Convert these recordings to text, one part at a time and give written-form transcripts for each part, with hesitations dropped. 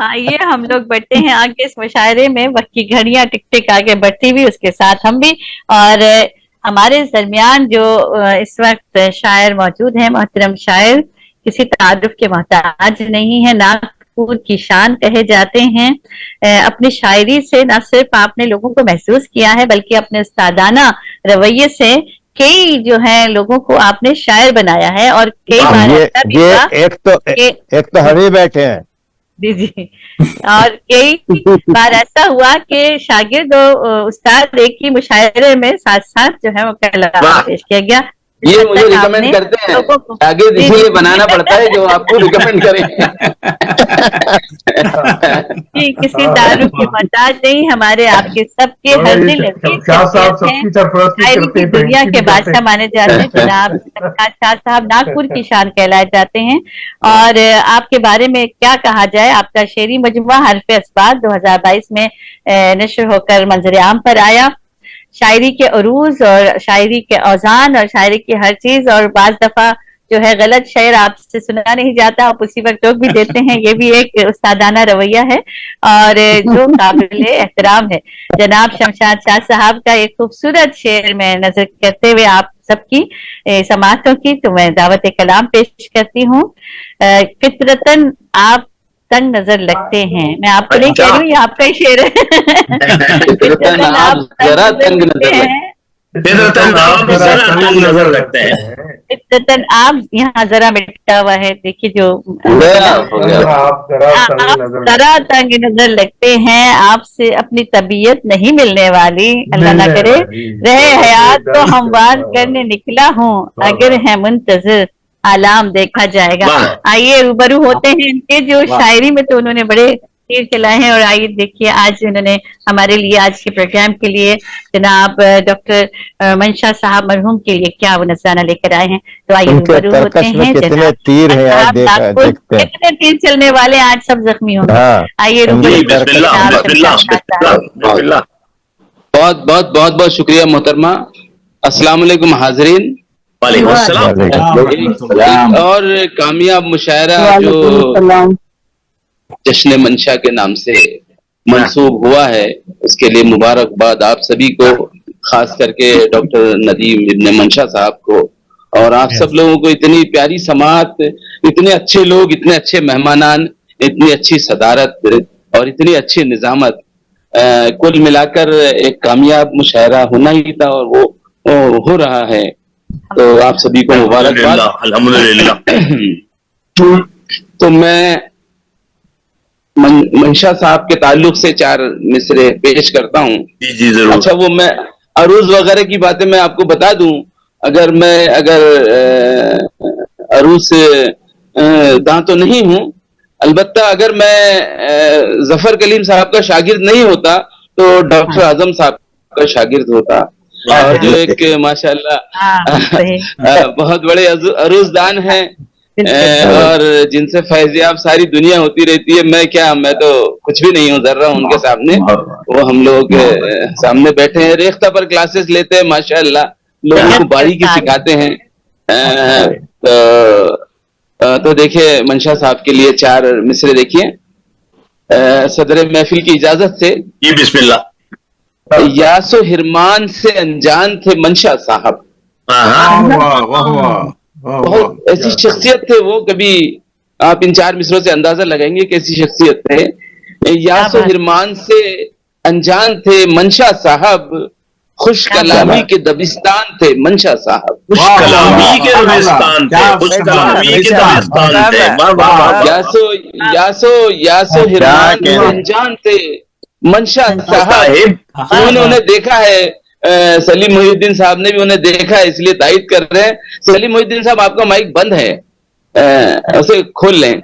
آئیے ہم لوگ بڑھتے ہیں آگے اس مشاعرے میں، وقت کی گھڑیاں ٹک ٹک آگے بڑھتی ہوئی، اس کے ساتھ ہم بھی، اور ہمارے درمیان جو اس وقت شاعر موجود ہیں، محترم شاعر کسی تعارف کے محتاج نہیں ہے، ناگپور کی شان کہے جاتے ہیں، اپنی شاعری سے نہ صرف آپ نے لوگوں کو محسوس کیا ہے بلکہ اپنے استادانہ رویے سے کئی جو ہیں لوگوں کو آپ نے شاعر بنایا ہے، اور کئی بار ایسا بھی ہوا ایک تو ہم ہی بیٹھے ہیں جی جی، اور کئی بار ایسا ہوا کہ شاگرد و استاد ایک ہی مشاعرے میں ساتھ ساتھ جو ہے وہ کلام پیش کیا گیا، یہ مجھے ریکمینڈ کرتے ہیں شاگرد اسی لیے بنانا پڑتا ہے جو آپ کو ریکمینڈ کریں. جی کسی تعارف کے محتاج نہیں، ہمارے آپ کے سب کے ہر دل شاعری کی دنیا کے بادشاہ مانے جاتے ہیں. جناب شاہ صاحب ناگپور کی شان کہلائے جاتے ہیں، اور آپ کے بارے میں کیا کہا جائے. آپ کا شعری مجموعہ حرف اسبات 2022 میں نشر ہو کر منظر عام پر آیا. شاعری کے عروض اور شاعری کے اوزان اور شاعری کی ہر چیز، اور بعض دفعہ جو ہے غلط شعر آپ سے سنا نہیں جاتا، آپ اسی وقت ٹوک بھی دیتے ہیں، یہ بھی ایک استادانہ رویہ ہے اور جو قابل احترام ہے. جناب شمشاد شاہ صاحب کا ایک خوبصورت شعر میں نظر کرتے ہوئے آپ سب کی سماعتوں کی تو میں دعوت کلام پیش کرتی ہوں. فطرتاً آپ تنگ نظر لگتے ہیں، میں آپ کو نہیں کہہ رہی ہوں، یہ آپ کا ہی شعر ہے. فطرتاً آپ ذرا تنگ نظر لگتے ہیں، فطرتاً آپ یہاں ذرا مٹا ہوا ہے، دیکھیے جو آپ ذرا تنگ نظر لگتے ہیں، آپ سے اپنی طبیعت نہیں ملنے والی، اللہ نہ کرے رہے حیات تو ہموار کرنے نکلا ہوں، اگر ہے منتظر آلام دیکھا جائے گا. آئیے روبرو ہوتے ہیں ان کے جو شاعری میں تو انہوں نے بڑے تیر چلائے ہیں، اور آئیے دیکھیے آج انہوں نے ہمارے لیے آج کے پروگرام کے لیے جناب ڈاکٹر منشا صاحب مرحوم کے لیے کیا وہ نذرانہ لے کر آئے ہیں. تو آئیے روبرو ہوتے ہیں جناب کتنے تیر چلنے والے آج سب زخمی ہوں گے. آئیے بہت بہت بہت بہت شکریہ محترمہ. السلام علیکم حاضرین. وعلیکم السلام. اور کامیاب مشاعرہ جو جشن منشا کے نام سے منسوب ہوا ہے اس کے لیے مبارکباد آپ سبھی کو، خاص کر کے ڈاکٹر ندیم ابن منشا صاحب کو، اور آپ سب لوگوں کو. اتنی پیاری سماعت، اتنے اچھے لوگ، اتنے اچھے مہمانان، اتنی اچھی صدارت اور اتنی اچھی نظامت، کل ملا کر ایک کامیاب مشاعرہ ہونا ہی تھا، اور وہ ہو رہا ہے. تو آپ سبھی کو مبارکباد. الحمدللہ. تو میں منشا صاحب کے تعلق سے 4 مصرے پیش کرتا ہوں. جی ضرور. اچھا وہ میں عروض وغیرہ کی باتیں میں آپ کو بتا دوں. اگر عروض سے داں تو نہیں ہوں، البتہ اگر میں ظفر کلیم صاحب کا شاگرد نہیں ہوتا تو ڈاکٹر اعظم صاحب کا شاگرد ہوتا، اور جو ایک ماشاءاللہ بہت بڑے عروض دان ہیں اور جن سے فیضیاب ساری دنیا ہوتی رہتی ہے. میں تو کچھ بھی نہیں ہوں ذرہ ان کے سامنے. وہ ہم لوگ سامنے بیٹھے ہیں، ریختہ پر کلاسز لیتے ہیں ماشاءاللہ، لوگوں کو باریکی سکھاتے ہیں. تو دیکھیے منشا صاحب کے لیے 4 مصرے دیکھیے صدر محفل کی اجازت سے. جی بسم اللہ. یاس و حرمان سے انجان تھے منشا صاحب. بہت ایسی شخصیت تھے وہ، کبھی آپ ان 4 مصروں سے اندازہ لگائیں گے کیسی شخصیت تھے. یاس و حرمان سے انجان تھے منشا صاحب، خوش کلامی کے دبستان تھے منشا صاحب. خوش کلامی کے دبستان تھے، خوش کلامی کے دبستان تھے. یاسو حرمان سے انجان تھے منشا صاحب. انہوں نے دیکھا ہے، سلیم محی الدین صاحب نے بھی انہیں دیکھا ہے، اس لیے تائید کر رہے ہیں. سلیم محی الدین صاحب آپ کا مائک بند ہے، اسے کھول لیں.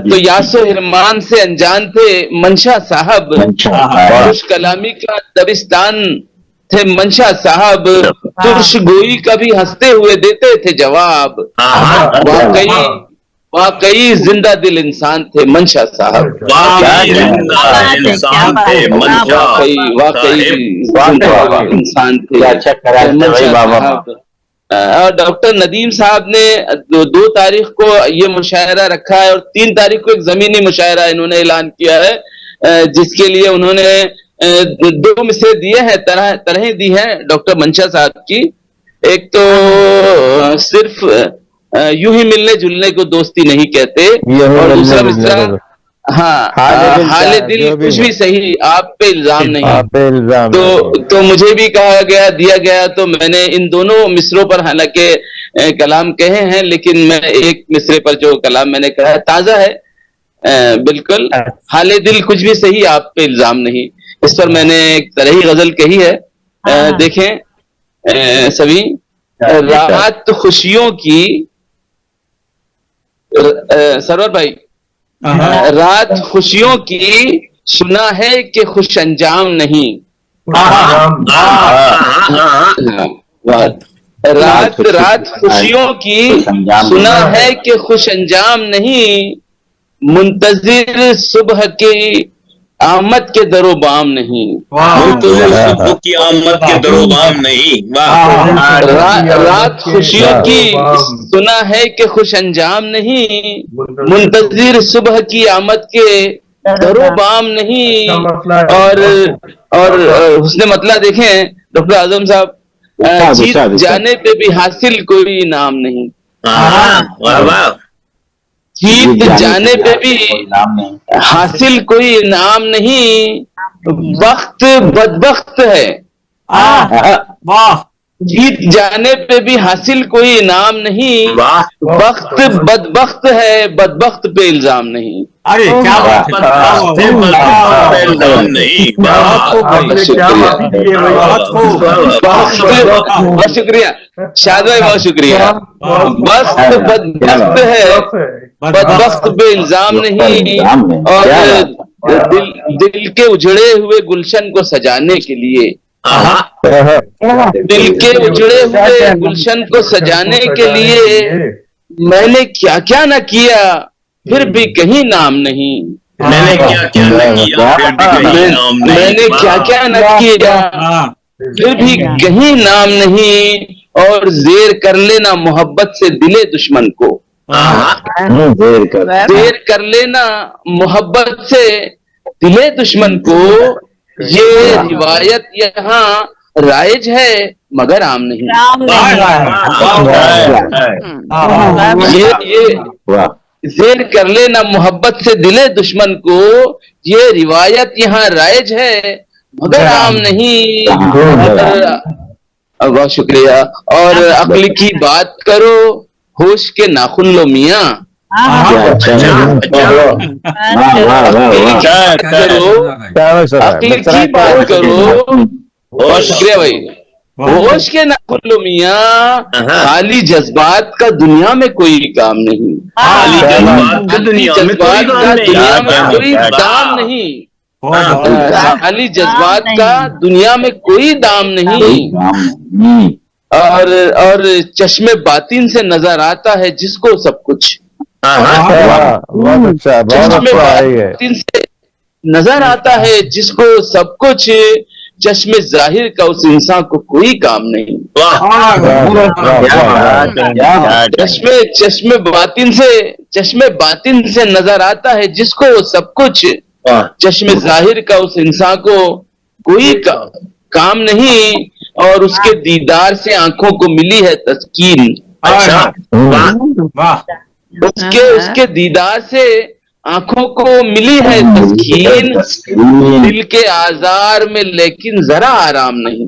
تو یاس و حرمان سے انجان تھے منشا صاحب، خوش کلامی کا دبستان تھے منشا صاحب. ترش گوئی کا بھی ہنستے ہوئے دیتے تھے جواب. واقعی زندہ دل انسان تھے منشا صاحب. واقعی انسان تھے منشا واقعی انسان تھے منشا صاحب. اور ڈاکٹر ندیم صاحب نے 2 تاریخ کو یہ مشاعرہ رکھا ہے اور 3 تاریخ کو ایک زمینی مشاعرہ انہوں نے اعلان کیا ہے، جس کے لیے انہوں نے 2 مصرے دیے ہیں، طرح دی ہیں ڈاکٹر منشا صاحب کی. ایک تو صرف یوں ہی ملنے جلنے کو دوستی نہیں کہتے، اور دوسرا مصرا حال دل کچھ بھی صحیح آپ پہ الزام نہیں. تو مجھے بھی دیا گیا تو میں نے ان دونوں مصروں پر حالانکہ کلام کہے ہیں، لیکن میں ایک مصرے پر جو کلام میں نے کہا ہے تازہ ہے بالکل. حال دل کچھ بھی صحیح آپ پہ الزام نہیں، اس پر میں نے ایک طرحی غزل کہی ہے. دیکھیں سبھی، رات خوشیوں کی، سرور بھائی، رات خوشیوں کی سنا ہے کہ خوش انجام نہیں. رات خوشیوں کی سنا ہے کہ خوش انجام نہیں، منتظر صبح کی آمد کے در و بام نہیں. صبح کی آمد کے در و بام نہیں. رات خوشیوں کی سنا ہے کہ خوش انجام نہیں، منتظر صبح کی آمد کے در و بام نہیں. اور حسن مطلع دیکھیں ڈاکٹر اعظم صاحب، جیت جانے پہ بھی حاصل کوئی انعام نہیں. جیت جانے پہ بھی حاصل کوئی انعام نہیں، وقت بدبخت ہے. جیت جانے پہ بھی حاصل کوئی انعام نہیں، وقت بدبخت ہے، بدبخت پہ الزام نہیں. بہت شکریہ شاد بھائی، بہت شکریہ. وقت بدبخت ہے، بدبخت پہ الزام نہیں، اور دل کے اجڑے ہوئے گلشن کو سجانے کے لیے، دل کے اجڑے ہوئے گلشن کو سجانے کے لیے میں نے کیا کیا نہ کیا پھر بھی کہیں نام نہیں. میں نے کیا کیا نہ کیا پھر بھی کہیں نام نہیں، اور زیر کر لینا محبت سے دل دشمن کو، زیر کر لینا محبت سے دل دشمن کو. یہ روایت یہاں رائج ہے مگر عام نہیں. یہ زیر کر لینا محبت سے دل دشمن کو، یہ روایت یہاں رائج ہے مگر عام نہیں. بہت شکریہ. اور عقل کی بات کرو، ہوش کے ناخن لو میاں. عقل کی بات کرو، بہت شکریہ بھائی. ہوش کے ناخن لو میاں، خالی جذبات کا دنیا میں کوئی کام نہیں. جذبات کا دنیا میں کوئی دام نہیں. خالی جذبات کا دنیا میں کوئی دام نہیں. اور چشم باطن سے نظر آتا ہے جس کو سب کچھ. چشم باطن سے نظر آتا ہے جس کو سب کچھ، چشم ظاہر کا اس انسان کو کوئی کام نہیں. چشم باطن سے نظر آتا ہے جس کو سب کچھ، چشم ظاہر کا اس انسان کو کوئی کام نہیں. اور اس کے دیدار سے آنکھوں کو ملی ہے تسکین. اس کے دیدار سے آنکھوں کو ملی ہے تسکین، دل کے آزار میں لیکن ذرا آرام نہیں.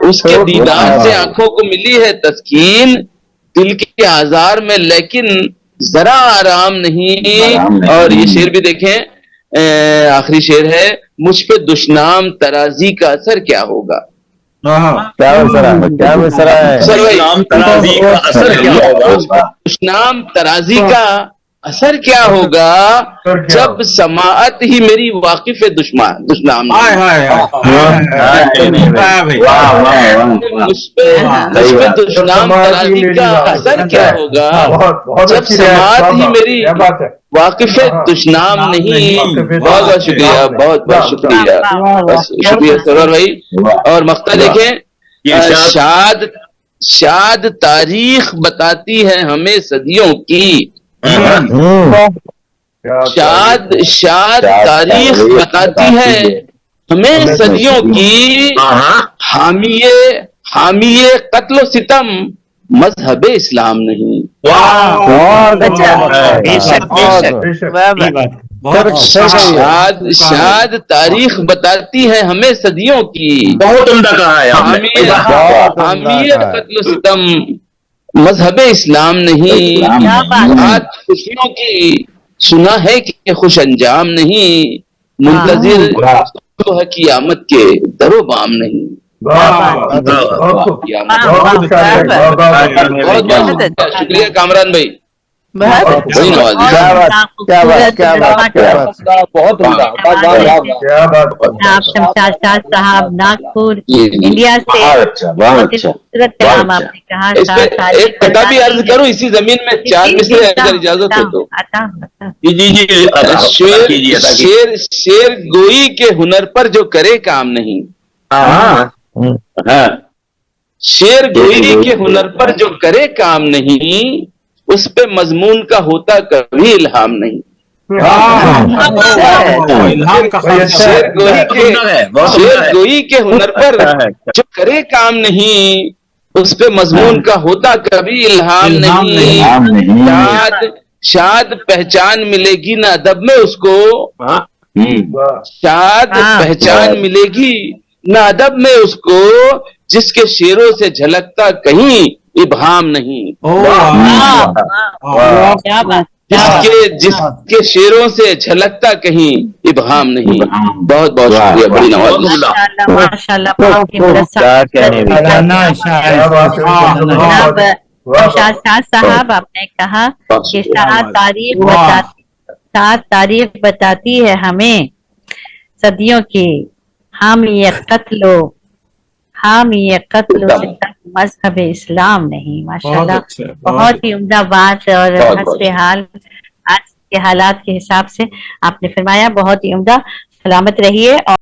اس کے دیدار سے آنکھوں کو ملی ہے تسکین، دل کے آزار میں لیکن ذرا آرام نہیں. اور یہ شعر بھی دیکھیں، آخری شعر ہے، مجھ پہ دشنام ترازی کا اثر کیا ہوگا. دشنام ترازی کا اثر کیا ہوگا جب سماعت ہی میری واقف دشنام اس پہ دشنام ترازی کا اثر کیا ہوگا جب سماعت ہی میری واقف دشنام نہیں. بہت بہت شکریہ, بہت بہت شکریہ, شکریہ سرور بھائی. اور مقطع دیکھیں, شاد تاریخ بتاتی ہے ہمیں صدیوں کی, شاد تاریخ بتاتی ہے ہمیں صدیوں کی, حامی قتل و ستم مذہب اسلام نہیں. شاد تاریخ بتاتی ہے ہمیں صدیوں کی, بہت عمدہ کہا ہے حامی قتل و ستم مذہب اسلام نہیں. بات خوشیوں کی سنا ہے کہ خوش انجام نہیں, منتظر تو ہے قیامت کے در و بام نہیں. شکریہ کامران بھائی, آپ شمشاد شاہ صاحب ناگپور انڈیا سے, خوبصورت کلام آپ نے کہا. ایک کتابی عرض کروں اسی زمین میں 4 مصرے اگر اجازت ہو تو. شیر گوئی کے ہنر پر جو کرے کام نہیں, شیر گوئی کے ہنر پر جو کرے کام نہیں, اس پہ مضمون کا ہوتا کبھی الہام نہیں. شیر گوئی کے ہنر پر جو کرے کام نہیں, اس پہ مضمون کا ہوتا کبھی الہام نہیں. شاد پہچان ملے گی نہ ادب میں اس کو, شاد پہچان ملے گی نہ ادب میں اس کو, جس کے شیروں سے جھلکتا کہیں ابہام نہیں. جس کے شیروں سے جھلکتا کہیں ابہام نہیں. بہت بہت شکریہ, بڑی نواز. صاحب آپ نے کہا کہ سات تاریخ بتاتی ہے ہمیں صدیوں کی, حامی قتل مذہب اسلام نہیں. ماشاءاللہ, بہت ہی عمدہ بات, اور حسب حال آج کے حالات کے حساب سے آپ نے فرمایا, بہت ہی عمدہ. سلامت رہیے. اور